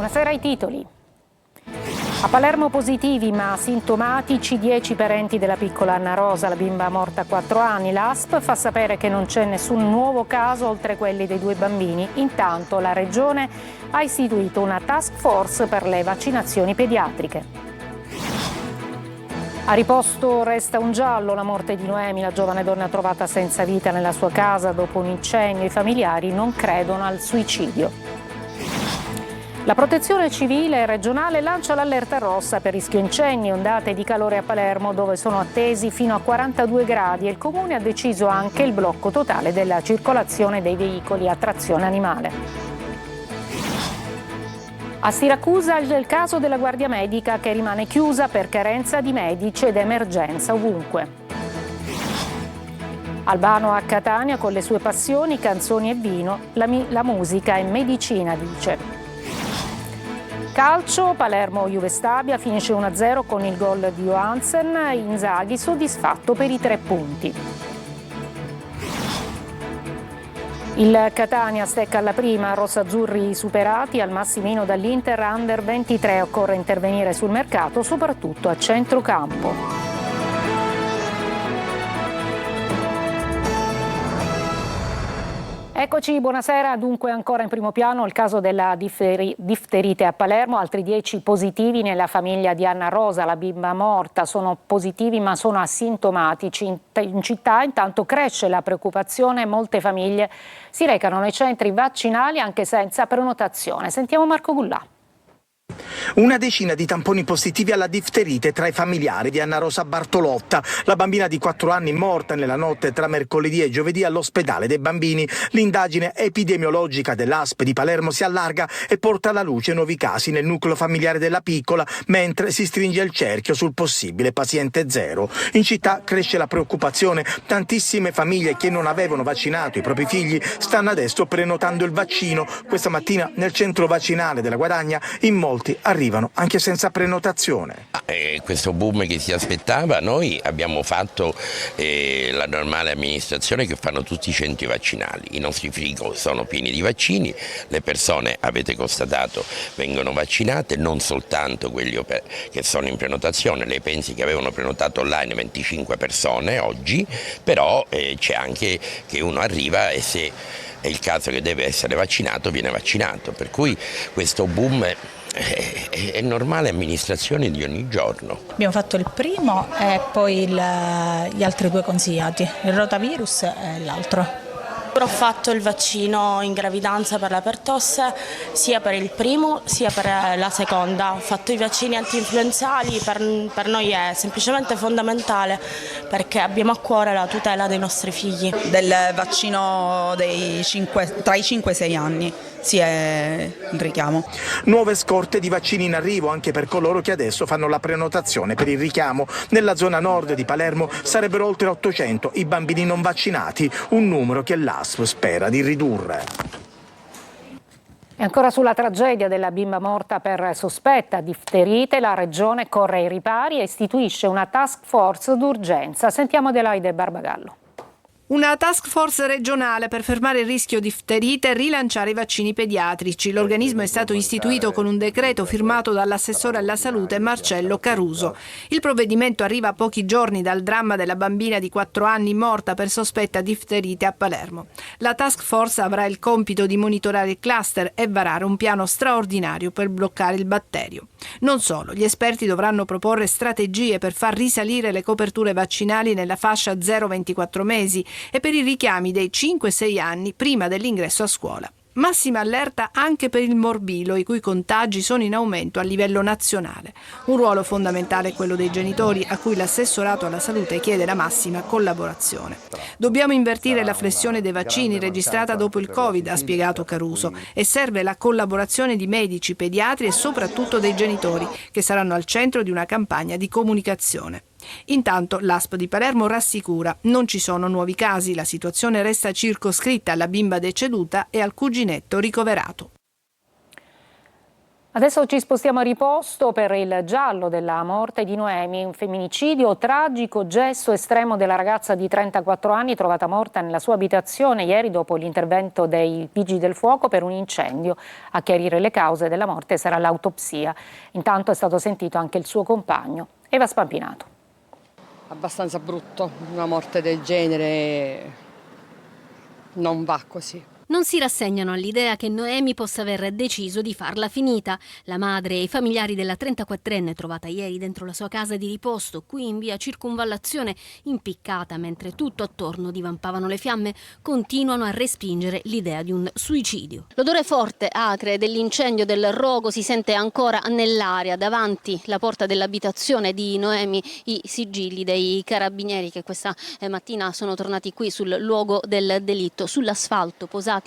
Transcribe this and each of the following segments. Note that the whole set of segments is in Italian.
Buonasera ai titoli. A Palermo positivi ma asintomatici 10 parenti della piccola Anna Rosa, la bimba morta a 4 anni. L'ASP fa sapere che non c'è nessun nuovo caso oltre quelli dei 2 bambini. Intanto la Regione ha istituito una task force per le vaccinazioni pediatriche. A riposto resta un giallo, la morte di Noemi, la giovane donna trovata senza vita nella sua casa dopo un incendio. I familiari non credono al suicidio. La Protezione Civile regionale lancia l'allerta rossa per rischio incendi e ondate di calore a Palermo, dove sono attesi fino a 42 gradi, e il Comune ha deciso anche il blocco totale della circolazione dei veicoli a trazione animale. A Siracusa il caso della guardia medica che rimane chiusa per carenza di medici ed emergenza ovunque. Albano a Catania con le sue passioni, canzoni e vino, la musica è medicina, dice. Calcio, Palermo Juve Stabia finisce 1-0 con il gol di Johansen, Inzaghi soddisfatto per i 3 punti. Il Catania stecca alla prima, rossazzurri superati al massimino dall'Inter under 23, occorre intervenire sul mercato soprattutto a centrocampo. Eccoci, buonasera. Dunque ancora in primo piano il caso della difterite a Palermo, altri 10 positivi nella famiglia di Anna Rosa, la bimba morta. Sono positivi ma sono asintomatici. In città intanto cresce la preoccupazione, molte famiglie si recano nei centri vaccinali anche senza prenotazione. Sentiamo Marco Gullà. Una decina di tamponi positivi alla difterite tra i familiari di Anna Rosa Bartolotta, la bambina di 4 anni morta nella notte tra mercoledì e giovedì all'ospedale dei bambini. L'indagine epidemiologica dell'ASP di Palermo si allarga e porta alla luce nuovi casi nel nucleo familiare della piccola, mentre si stringe il cerchio sul possibile paziente zero. In città cresce la preoccupazione, tantissime famiglie che non avevano vaccinato i propri figli stanno adesso prenotando il vaccino. Questa mattina nel centro vaccinale della Guadagna in molti arrivano anche senza prenotazione. Questo boom che si aspettava, noi abbiamo fatto la normale amministrazione che fanno tutti i centri vaccinali. I nostri frigo sono pieni di vaccini, le persone, avete constatato, vengono vaccinate, non soltanto quelli che sono in prenotazione. Lei pensi che avevano prenotato online 25 persone oggi, però c'è anche che uno arriva e se è il caso che deve essere vaccinato viene vaccinato, per cui questo boom è normale amministrazione di ogni giorno. Abbiamo fatto il primo e poi gli altri 2 consigliati, il rotavirus e l'altro. Ho fatto il vaccino in gravidanza per la pertosse sia per il primo sia per la seconda. Ho fatto i vaccini antinfluenzali, per noi è semplicemente fondamentale perché abbiamo a cuore la tutela dei nostri figli. Del vaccino tra i 5 e i 6 anni. Sì, è il richiamo. Nuove scorte di vaccini in arrivo anche per coloro che adesso fanno la prenotazione per il richiamo. Nella zona nord di Palermo sarebbero oltre 800 i bambini non vaccinati, un numero che l'ASP spera di ridurre. E ancora sulla tragedia della bimba morta per sospetta difterite, la Regione corre ai ripari e istituisce una task force d'urgenza. Sentiamo Adelaide Barbagallo. Una task force regionale per fermare il rischio difterite e rilanciare i vaccini pediatrici. L'organismo è stato istituito con un decreto firmato dall'assessore alla salute Marcello Caruso. Il provvedimento arriva a pochi giorni dal dramma della bambina di 4 anni morta per sospetta difterite a Palermo. La task force avrà il compito di monitorare il cluster e varare un piano straordinario per bloccare il batterio. Non solo, gli esperti dovranno proporre strategie per far risalire le coperture vaccinali nella fascia 0-24 mesi e per i richiami dei 5-6 anni prima dell'ingresso a scuola. Massima allerta anche per il morbillo, i cui contagi sono in aumento a livello nazionale. Un ruolo fondamentale è quello dei genitori, a cui l'assessorato alla salute chiede la massima collaborazione. Dobbiamo invertire la flessione dei vaccini registrata dopo il Covid, ha spiegato Caruso, e serve la collaborazione di medici, pediatri e soprattutto dei genitori, che saranno al centro di una campagna di comunicazione. Intanto l'ASP di Palermo rassicura, non ci sono nuovi casi, la situazione resta circoscritta alla bimba deceduta e al cuginetto ricoverato. Adesso ci spostiamo a Riposto per il giallo della morte di Noemi, un femminicidio tragico, gesto estremo della ragazza di 34 anni trovata morta nella sua abitazione ieri dopo l'intervento dei vigili del fuoco per un incendio. A chiarire le cause della morte sarà l'autopsia. Intanto è stato sentito anche il suo compagno, Eva Spampinato. Abbastanza brutto, una morte del genere non va così. Non si rassegnano all'idea che Noemi possa aver deciso di farla finita. La madre e i familiari della 34enne trovata ieri dentro la sua casa di Riposto, qui in via Circunvallazione, impiccata mentre tutto attorno divampavano le fiamme, continuano a respingere l'idea di un suicidio. L'odore forte, acre dell'incendio del rogo si sente ancora nell'aria. Davanti la porta dell'abitazione di Noemi i sigilli dei carabinieri che questa mattina sono tornati qui sul luogo del delitto. Sull'asfalto posati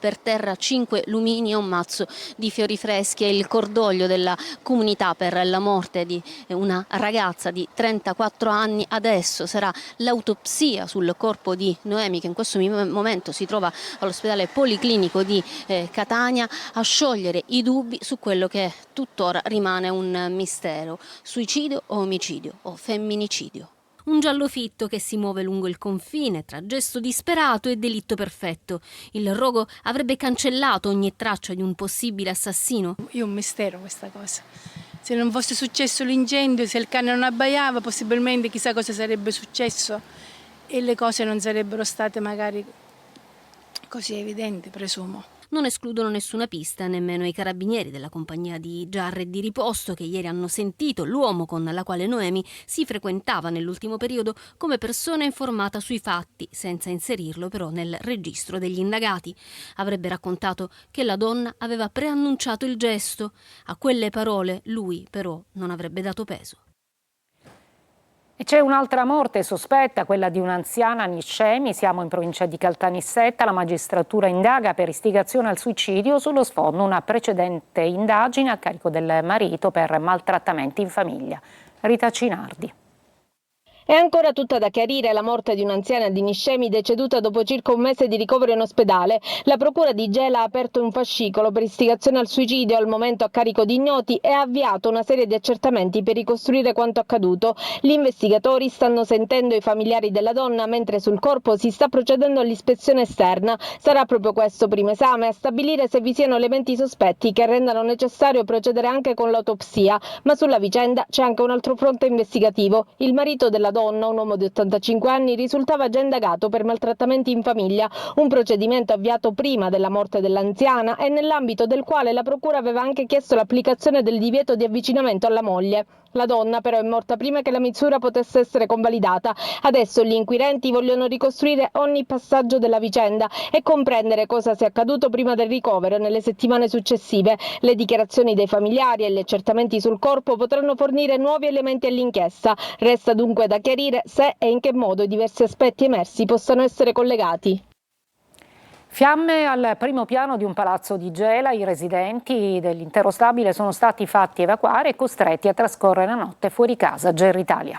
per terra 5 lumini e un mazzo di fiori freschi e il cordoglio della comunità per la morte di una ragazza di 34 anni. Adesso sarà l'autopsia sul corpo di Noemi, che in questo momento si trova all'ospedale policlinico di Catania, a sciogliere i dubbi su quello che tuttora rimane un mistero: suicidio o omicidio o femminicidio. Un giallo fitto che si muove lungo il confine tra gesto disperato e delitto perfetto. Il rogo avrebbe cancellato ogni traccia di un possibile assassino? È un mistero questa cosa. Se non fosse successo l'incendio, se il cane non abbaiava, possibilmente chissà cosa sarebbe successo e le cose non sarebbero state magari così evidenti, presumo. Non escludono nessuna pista nemmeno i carabinieri della compagnia di Giarre di Riposto, che ieri hanno sentito l'uomo con la quale Noemi si frequentava nell'ultimo periodo come persona informata sui fatti, senza inserirlo però nel registro degli indagati. Avrebbe raccontato che la donna aveva preannunciato il gesto. A quelle parole lui però non avrebbe dato peso. E c'è un'altra morte sospetta, quella di un'anziana a Niscemi. Siamo in provincia di Caltanissetta. La magistratura indaga per istigazione al suicidio, sullo sfondo una precedente indagine a carico del marito per maltrattamenti in famiglia. Rita Cinardi. È ancora tutta da chiarire la morte di un'anziana di Niscemi deceduta dopo circa un mese di ricovero in ospedale. La procura di Gela ha aperto un fascicolo per istigazione al suicidio, al momento a carico di ignoti, e ha avviato una serie di accertamenti per ricostruire quanto accaduto. Gli investigatori stanno sentendo i familiari della donna, mentre sul corpo si sta procedendo all'ispezione esterna. Sarà proprio questo primo esame a stabilire se vi siano elementi sospetti che rendano necessario procedere anche con l'autopsia. Ma sulla vicenda c'è anche un altro fronte investigativo. Il marito della donna, un uomo di 85 anni, risultava già indagato per maltrattamenti in famiglia, un procedimento avviato prima della morte dell'anziana e nell'ambito del quale la procura aveva anche chiesto l'applicazione del divieto di avvicinamento alla moglie. La donna però è morta prima che la misura potesse essere convalidata. Adesso gli inquirenti vogliono ricostruire ogni passaggio della vicenda e comprendere cosa sia accaduto prima del ricovero e nelle settimane successive. Le dichiarazioni dei familiari e gli accertamenti sul corpo potranno fornire nuovi elementi all'inchiesta. Resta dunque da chiarire se e in che modo i diversi aspetti emersi possano essere collegati. Fiamme al primo piano di un palazzo di Gela. I residenti dell'intero stabile sono stati fatti evacuare e costretti a trascorrere la notte fuori casa. Gerry Italia.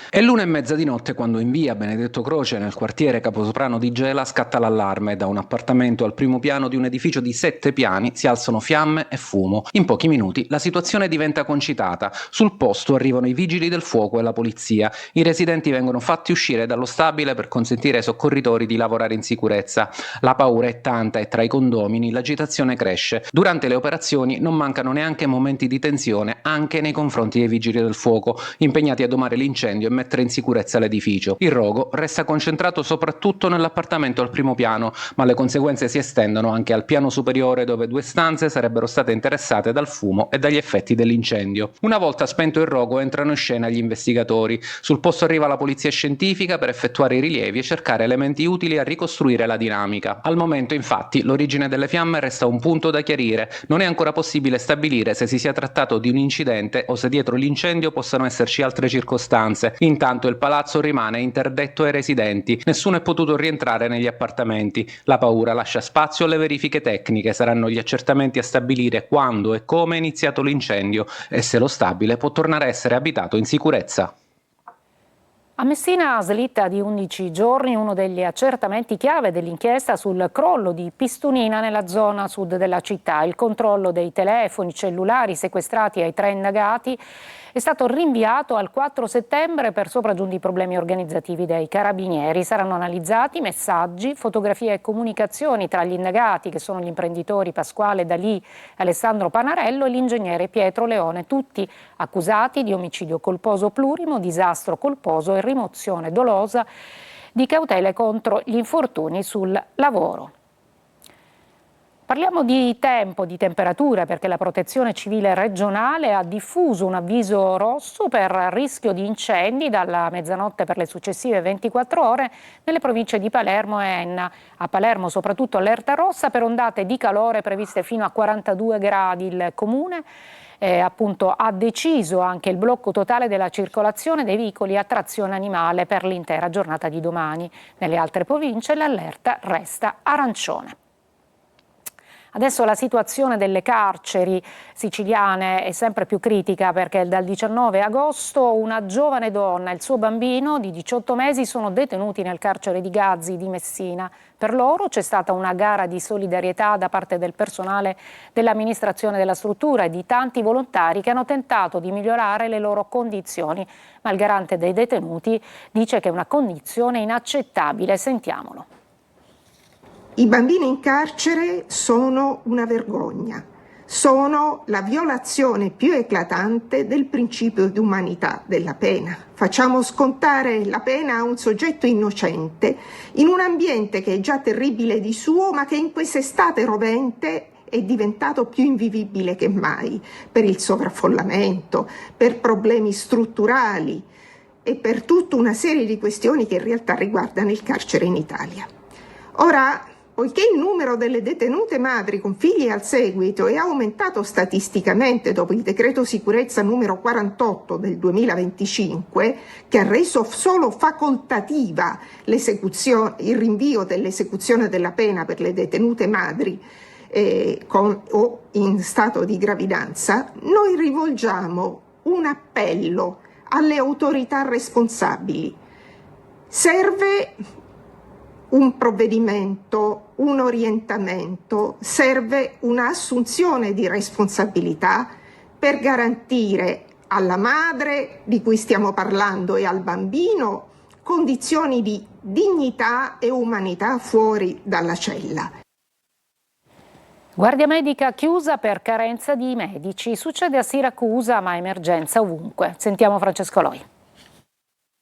È l'1:30 di notte quando in via Benedetto Croce, nel quartiere Caposoprano di Gela, scatta l'allarme. Da un appartamento al primo piano di un edificio di 7 piani si alzano fiamme e fumo. In pochi minuti la situazione diventa concitata. Sul posto arrivano i vigili del fuoco e la polizia. I residenti vengono fatti uscire dallo stabile per consentire ai soccorritori di lavorare in sicurezza. La paura è tanta e tra i condomini l'agitazione cresce. Durante le operazioni non mancano neanche momenti di tensione anche nei confronti dei vigili del fuoco, impegnati a domare l'incendio e mettere in sicurezza l'edificio. Il rogo resta concentrato soprattutto nell'appartamento al primo piano, ma le conseguenze si estendono anche al piano superiore, dove 2 stanze sarebbero state interessate dal fumo e dagli effetti dell'incendio. Una volta spento il rogo entrano in scena gli investigatori. Sul posto arriva la polizia scientifica per effettuare i rilievi e cercare elementi utili a ricostruire la dinamica. Al momento, infatti, l'origine delle fiamme resta un punto da chiarire. Non è ancora possibile stabilire se si sia trattato di un incidente o se dietro l'incendio possano esserci altre circostanze. Intanto il palazzo rimane interdetto ai residenti. Nessuno è potuto rientrare negli appartamenti. La paura lascia spazio alle verifiche tecniche. Saranno gli accertamenti a stabilire quando e come è iniziato l'incendio e se lo stabile può tornare a essere abitato in sicurezza. A Messina, slitta di 11 giorni, uno degli accertamenti chiave dell'inchiesta sul crollo di Pistunina nella zona sud della città. Il controllo dei telefoni cellulari sequestrati ai 3 indagati è stato rinviato al 4 settembre per sopraggiunti problemi organizzativi dei carabinieri. Saranno analizzati messaggi, fotografie e comunicazioni tra gli indagati, che sono gli imprenditori Pasquale Dalì, Alessandro Panarello e l'ingegnere Pietro Leone, tutti accusati di omicidio colposo plurimo, disastro colposo e rimozione dolosa di cautele contro gli infortuni sul lavoro. Parliamo di tempo, di temperature, perché la Protezione Civile regionale ha diffuso un avviso rosso per rischio di incendi dalla mezzanotte per le successive 24 ore nelle province di Palermo e Enna. A Palermo soprattutto allerta rossa per ondate di calore previste fino a 42 gradi. Il Comune appunto ha deciso anche il blocco totale della circolazione dei veicoli a trazione animale per l'intera giornata di domani. Nelle altre province l'allerta resta arancione. Adesso la situazione delle carceri siciliane è sempre più critica, perché dal 19 agosto una giovane donna e il suo bambino di 18 mesi sono detenuti nel carcere di Gazzi di Messina. Per loro c'è stata una gara di solidarietà da parte del personale dell'amministrazione della struttura e di tanti volontari che hanno tentato di migliorare le loro condizioni, ma il garante dei detenuti dice che è una condizione inaccettabile. Sentiamolo. I bambini in carcere sono una vergogna, sono la violazione più eclatante del principio di umanità della pena. Facciamo scontare la pena a un soggetto innocente in un ambiente che è già terribile di suo, ma che in quest'estate rovente è diventato più invivibile che mai per il sovraffollamento, per problemi strutturali e per tutta una serie di questioni che in realtà riguardano il carcere in Italia. Ora, poiché il numero delle detenute madri con figli al seguito è aumentato statisticamente dopo il decreto sicurezza numero 48 del 2025, che ha reso solo facoltativa il rinvio dell'esecuzione della pena per le detenute madri o in stato di gravidanza, noi rivolgiamo un appello alle autorità responsabili. Serve un provvedimento, un orientamento, serve un'assunzione di responsabilità per garantire alla madre di cui stiamo parlando e al bambino condizioni di dignità e umanità fuori dalla cella. Guardia medica chiusa per carenza di medici. Succede a Siracusa, ma emergenza ovunque. Sentiamo Francesco Loi.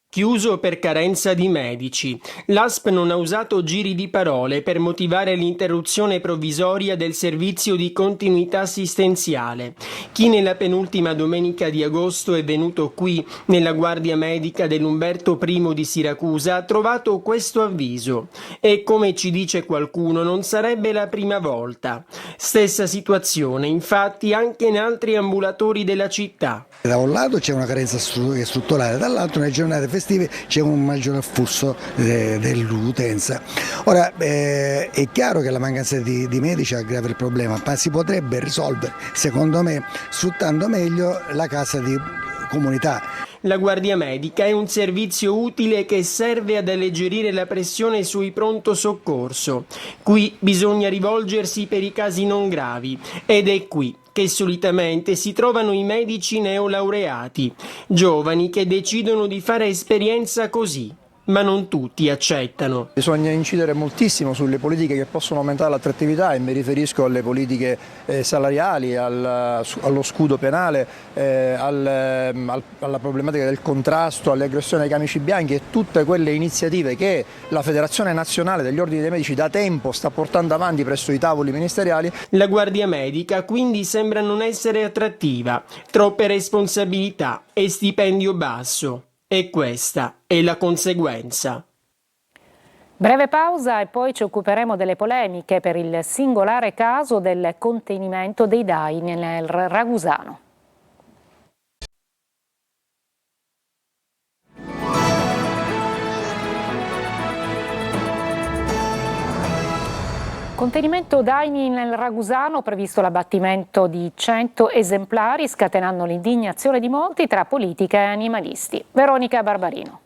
Chiuso per carenza di medici. L'ASP non ha usato giri di parole per motivare l'interruzione provvisoria del servizio di continuità assistenziale. Chi nella penultima domenica di agosto è venuto qui, nella guardia medica dell'Umberto I di Siracusa, ha trovato questo avviso. E come ci dice qualcuno, non sarebbe la prima volta. Stessa situazione, infatti, anche in altri ambulatori della città. Da un lato c'è una carenza strutturale, dall'altro nelle giornate festive c'è un maggior afflusso dell'utenza. Ora è chiaro che la mancanza di medici aggrava il problema, ma si potrebbe risolvere, secondo me, sfruttando meglio la casa di comunità. La guardia medica è un servizio utile che serve ad alleggerire la pressione sui pronto soccorso. Qui bisogna rivolgersi per i casi non gravi ed è qui che solitamente si trovano i medici neolaureati, giovani che decidono di fare esperienza così. Ma non tutti accettano. Bisogna incidere moltissimo sulle politiche che possono aumentare l'attrattività, e mi riferisco alle politiche salariali, allo scudo penale, alla problematica del contrasto alle aggressioni ai camici bianchi e tutte quelle iniziative che la Federazione Nazionale degli Ordini dei Medici da tempo sta portando avanti presso i tavoli ministeriali. La guardia medica quindi sembra non essere attrattiva, troppe responsabilità e stipendio basso. E questa è la conseguenza. Breve pausa e poi ci occuperemo delle polemiche per il singolare caso del contenimento dei DAI nel Ragusano. Contenimento daini nel Ragusano, previsto l'abbattimento di 100 esemplari, scatenando l'indignazione di molti tra politica e animalisti. Veronica Barbarino.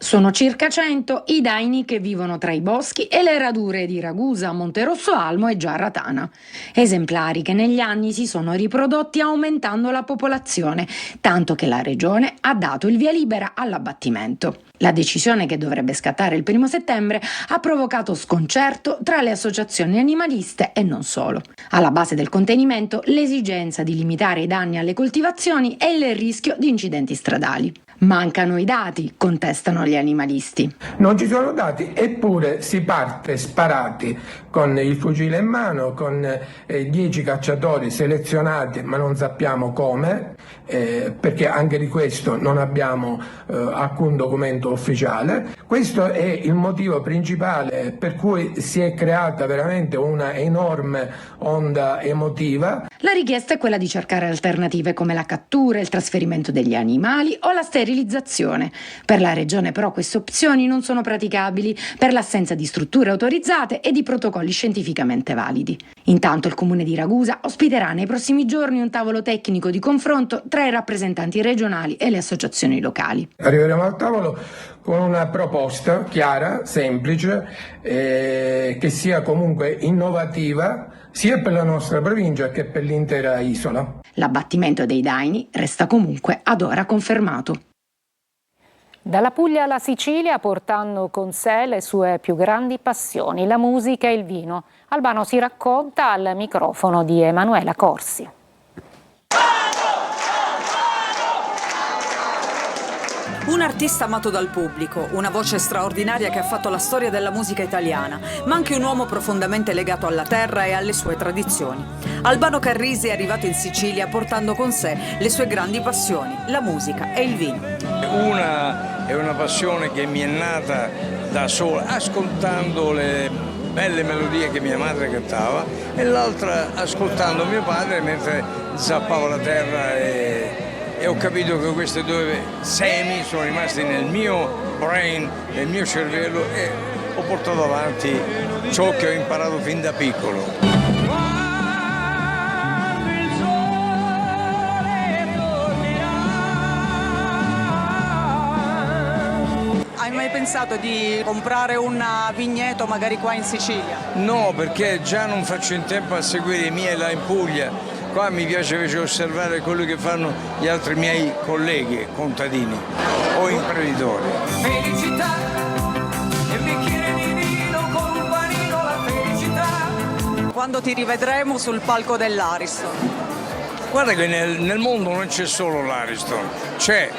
Sono circa 100 i daini che vivono tra i boschi e le radure di Ragusa, Monterosso Almo e Giarratana. Esemplari che negli anni si sono riprodotti aumentando la popolazione, tanto che la regione ha dato il via libera all'abbattimento. La decisione, che dovrebbe scattare il 1° settembre, ha provocato sconcerto tra le associazioni animaliste e non solo. Alla base del contenimento l'esigenza di limitare i danni alle coltivazioni e il rischio di incidenti stradali. Mancano i dati, contestano gli animalisti. Non ci sono dati, eppure si parte sparati con il fucile in mano, con 10 cacciatori selezionati, ma non sappiamo come, perché anche di questo non abbiamo alcun documento ufficiale. Questo è il motivo principale per cui si è creata veramente una enorme onda emotiva. La richiesta è quella di cercare alternative come la cattura, il trasferimento degli animali o la sterilizzazione. Per la regione però queste opzioni non sono praticabili per l'assenza di strutture autorizzate e di protocolli scientificamente validi. Intanto il comune di Ragusa ospiterà nei prossimi giorni un tavolo tecnico di confronto tra i rappresentanti regionali e le associazioni locali. Arriveremo al tavolo con una proposta chiara, semplice, che sia comunque innovativa sia per la nostra provincia che per l'intera isola. L'abbattimento dei daini resta comunque ad ora confermato. Dalla Puglia alla Sicilia, portando con sé le sue più grandi passioni, la musica e il vino. Albano si racconta al microfono di Emanuela Corsi. Un artista amato dal pubblico, una voce straordinaria che ha fatto la storia della musica italiana, ma anche un uomo profondamente legato alla terra e alle sue tradizioni. Albano Carrisi è arrivato in Sicilia portando con sé le sue grandi passioni, la musica e il vino. Una è una passione che mi è nata da sola, ascoltando le belle melodie che mia madre cantava, e l'altra ascoltando mio padre mentre zappava la terra, e ho capito che questi due semi sono rimasti nel mio brain, nel mio cervello, e ho portato avanti ciò che ho imparato fin da piccolo. Hai mai pensato di comprare un vigneto magari qua in Sicilia? No, perché già non faccio in tempo a seguire i miei là in Puglia. Qua mi piace invece osservare quello che fanno gli altri miei colleghi, contadini o imprenditori. Felicità, e bicchiere di vino con un panino, la felicità. Quando ti rivedremo sul palco dell'Ariston? Guarda che nel mondo non c'è solo l'Ariston, c'è,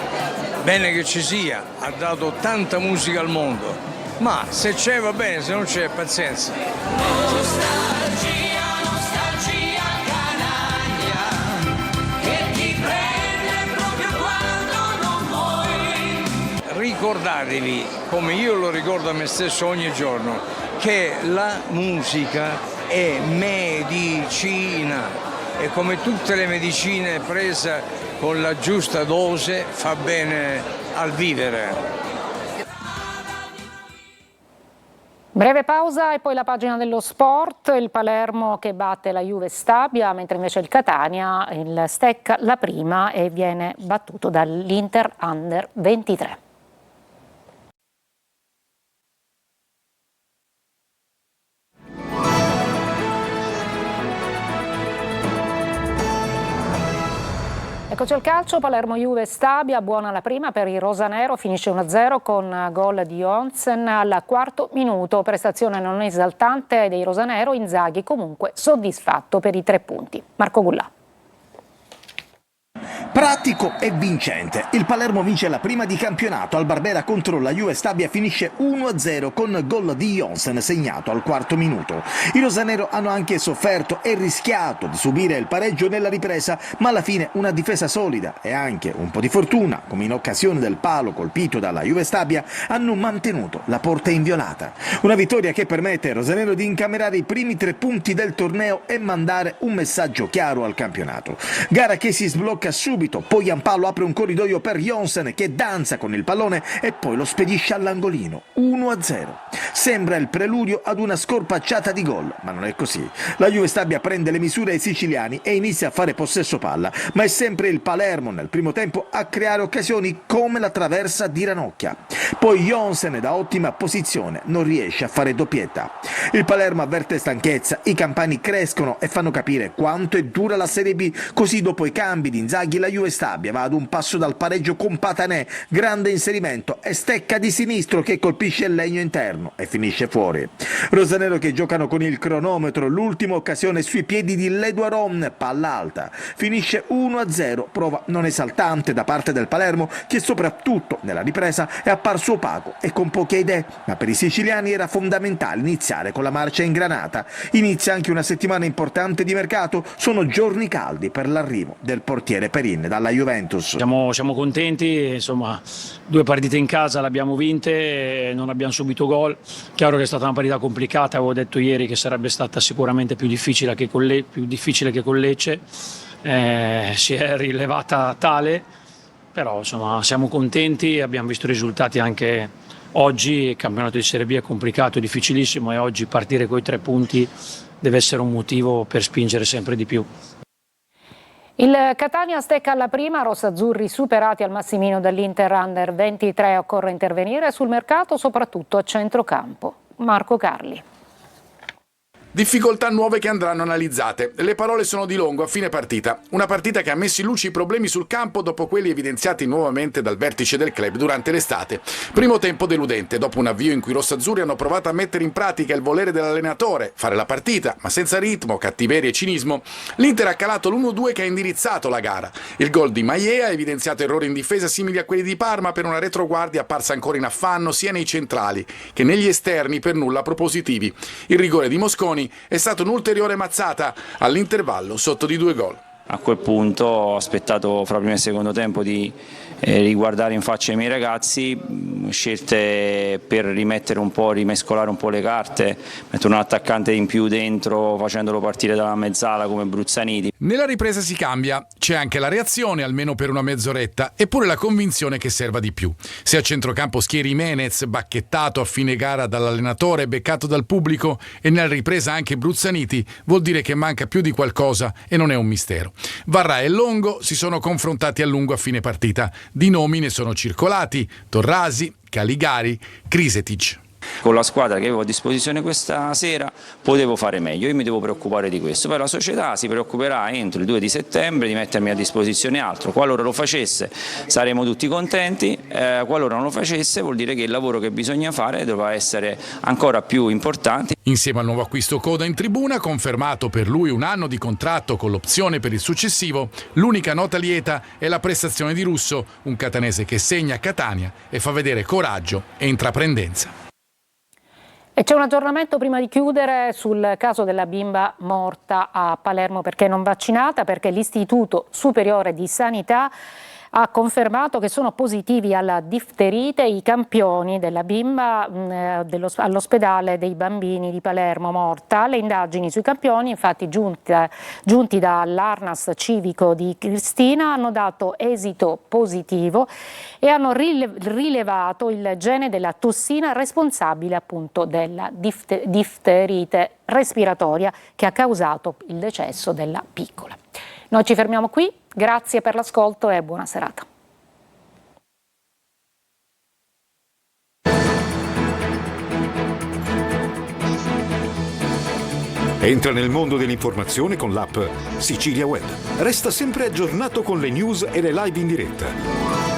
bene che ci sia, ha dato tanta musica al mondo, ma se c'è va bene, se non c'è pazienza. Ricordatevi, come io lo ricordo a me stesso ogni giorno, che la musica è medicina e come tutte le medicine presa con la giusta dose fa bene al vivere. Breve pausa e poi la pagina dello sport, il Palermo che batte la Juve Stabia, mentre invece il Catania il stecca la prima e viene battuto dall'Inter Under 23. Eccoci al calcio, Palermo-Juve Stabia, buona la prima per il rosanero, finisce 1-0 con gol di Onsen al 4° minuto, prestazione non esaltante dei rosanero, Inzaghi comunque soddisfatto per i 3 punti. Marco Gullà. Pratico e vincente. Il Palermo vince la prima di campionato al Barbera contro la Juve Stabia, finisce 1-0 con gol di Jonsen segnato al 4° minuto. I rosanero hanno anche sofferto e rischiato di subire il pareggio nella ripresa, ma alla fine una difesa solida e anche un po' di fortuna, come in occasione del palo colpito dalla Juve Stabia, hanno mantenuto la porta inviolata. Una vittoria che permette ai rosanero di incamerare i primi 3 punti del torneo e mandare un messaggio chiaro al campionato. Gara che si sblocca subito subito, poi Giampaolo apre un corridoio per Jonsen che danza con il pallone e poi lo spedisce all'angolino. 1-0. Sembra il preludio ad una scorpacciata di gol, ma non è così. La Juve Stabia prende le misure ai siciliani e inizia a fare possesso palla, ma è sempre il Palermo nel primo tempo a creare occasioni come la traversa di Ranocchia. Poi Jonsen da ottima posizione non riesce a fare doppietta. Il Palermo avverte stanchezza, i campani crescono e fanno capire quanto è dura la Serie B. Così dopo i cambi di Inzaghi la Juve Stabia va ad un passo dal pareggio con Patanè, grande inserimento e stecca di sinistro che colpisce il legno interno e finisce fuori. Rosanero che giocano con il cronometro, l'ultima occasione sui piedi di Leduaron, palla alta. Finisce 1-0, prova non esaltante da parte del Palermo che soprattutto nella ripresa è apparso opaco e con poche idee, ma per i siciliani era fondamentale iniziare con la marcia ingranata. Inizia anche una settimana importante di mercato, sono giorni caldi per l'arrivo del portiere Perin dalla Juventus. Siamo contenti, insomma 2 partite in casa le abbiamo vinte, non abbiamo subito gol. Chiaro che è stata una partita complicata, avevo detto ieri che sarebbe stata sicuramente più difficile che con Lecce, si è rilevata tale, però insomma siamo contenti, abbiamo visto i risultati anche oggi. Il campionato di Serie B è complicato, è difficilissimo e oggi partire con i 3 punti deve essere un motivo per spingere sempre di più. Il Catania stecca alla prima, rossazzurri superati al massimino dall'Inter Under 23, occorre intervenire sul mercato soprattutto a centrocampo. Marco Carli. Difficoltà nuove che andranno analizzate. Le parole sono di Longo a fine partita. Una partita che ha messo in luce i problemi sul campo dopo quelli evidenziati nuovamente dal vertice del club durante l'estate. Primo tempo deludente, dopo un avvio in cui i rossazzurri hanno provato a mettere in pratica il volere dell'allenatore, fare la partita, ma senza ritmo, cattiveria e cinismo. L'Inter ha calato l'1-2 che ha indirizzato la gara. Il gol di Maia ha evidenziato errori in difesa simili a quelli di Parma per una retroguardia apparsa ancora in affanno sia nei centrali che negli esterni per nulla propositivi. Il rigore di Mosconi è stata un'ulteriore mazzata all'intervallo sotto di 2 gol. A quel punto ho aspettato fra primo e secondo tempo di riguardare in faccia i miei ragazzi, scelte per rimettere un po', rimescolare un po' le carte, mettere un attaccante in più dentro facendolo partire dalla mezzala come Bruzzaniti. Nella ripresa si cambia, c'è anche la reazione almeno per una mezz'oretta eppure la convinzione che serva di più. Se a centrocampo schieri Menez, bacchettato a fine gara dall'allenatore, beccato dal pubblico e nella ripresa anche Bruzzaniti, vuol dire che manca più di qualcosa e non è un mistero. Varrà e Longo si sono confrontati a lungo a fine partita. Di nomi ne sono circolati: Torrasi, Caligari, Krisetic. Con la squadra che avevo a disposizione questa sera potevo fare meglio, io mi devo preoccupare di questo, poi la società si preoccuperà entro il 2 di settembre di mettermi a disposizione altro. Qualora lo facesse saremo tutti contenti, qualora non lo facesse vuol dire che il lavoro che bisogna fare dovrà essere ancora più importante. Insieme al nuovo acquisto Coda in tribuna, confermato per lui 1 anno di contratto con l'opzione per il successivo, l'unica nota lieta è la prestazione di Russo, un catanese che segna a Catania e fa vedere coraggio e intraprendenza. E c'è un aggiornamento prima di chiudere sul caso della bimba morta a Palermo perché non vaccinata, perché l'Istituto Superiore di Sanità ha confermato che sono positivi alla difterite i campioni della bimba all'ospedale dei bambini di Palermo morta. Le indagini sui campioni, infatti giunti dall'Arnas civico di Cristina, hanno dato esito positivo e hanno rilevato il gene della tossina responsabile appunto della difterite respiratoria che ha causato il decesso della piccola. Noi ci fermiamo qui, grazie per l'ascolto e buona serata. Entra nel mondo dell'informazione con l'app Sicilia Web. Resta sempre aggiornato con le news e le live in diretta.